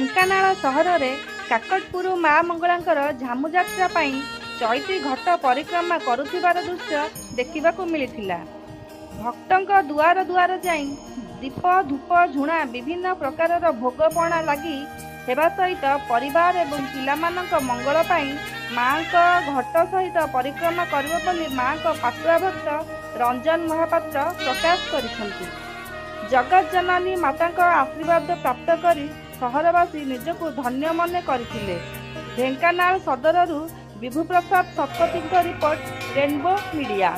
ଢେଙ୍କାନାଳ ସହରରେ କାକଟପୁର ମା ମଙ୍ଗଳାଙ୍କର ଝାମୁ ଯାତ୍ରା ପାଇଁ ଚୈତି ଘଟ ପରିକ୍ରମା କରୁଥିବାର ଦୃଶ୍ୟ ଦେଖିବାକୁ ମିଳିଥିଲା। ଭକ୍ତଙ୍କ ଦୁଆର ଦୁଆର ଯାଇ ଦୀପ ଧୂପ ଝୁଣା ବିଭିନ୍ନ ପ୍ରକାରର ଭୋଗ ପଣା ଲାଗି ହେବା ସହିତ ପରିବାର ଏବଂ ପିଲାମାନଙ୍କ ମଙ୍ଗଳ ପାଇଁ ମାଙ୍କ ଘଟ ସହିତ ପରିକ୍ରମା କରିବ ବୋଲି ମାଙ୍କ ପାତୁଆ ଭକ୍ତ ରଞ୍ଜନ ମହାପାତ୍ର ପ୍ରକାଶ କରିଛନ୍ତି। ଜଗତ ଜନନୀ ମାତାଙ୍କ ଆଶୀର୍ବାଦ ପ୍ରାପ୍ତ କରି ସହରବାସୀ ନିଜକୁ ଧନ୍ୟ ମନେ କରିଥିଲେ। ଢେଙ୍କାନାଳ ସଦରରୁ ବିଭୁ ପ୍ରସାଦ ଶତପଥୀଙ୍କ ରିପୋର୍ଟ, ରେନବୋ ମିଡିଆ।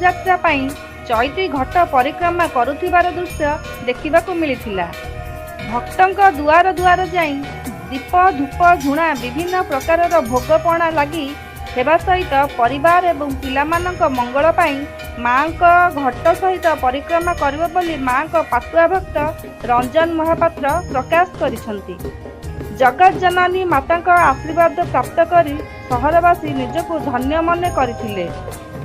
ଯାତ୍ରା ପାଇଁ ଚୈତି ଘଟ ପରିକ୍ରମା କରୁଥିବାର ଦୃଶ୍ୟ ଦେଖିବାକୁ ମିଳିଥିଲା। ଭକ୍ତଙ୍କ ଦୁଆର ଦୁଆର ଯାଇ ଦୀପ ଧୂପ ଝୁଣା ବିଭିନ୍ନ ପ୍ରକାରର ଭୋଗ ପଣା ଲାଗି ହେବା ସହିତ ପରିବାର ଏବଂ ପିଲାମାନଙ୍କ ମଙ୍ଗଳ ପାଇଁ ମାଙ୍କ ଘଟ ସହିତ ପରିକ୍ରମା କରିବ ବୋଲି ମାଙ୍କ ପାତୁଆ ଭକ୍ତ ରଞ୍ଜନ ମହାପାତ୍ର ପ୍ରକାଶ କରିଛନ୍ତି। ଜଗତ ଜନନୀ ମାତାଙ୍କ ଆଶୀର୍ବାଦ ପ୍ରାପ୍ତ କରି ସହରବାସୀ ନିଜକୁ ଧନ୍ୟ ମନେ କରିଥିଲେ।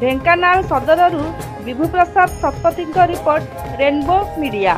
ଢେଙ୍କାନାଳ ସଦରରୁ ବିଭୁ ପ୍ରସାଦ ଶତପଥୀଙ୍କ ରିପୋର୍ଟ, ରେନବୋ ମିଡିଆ।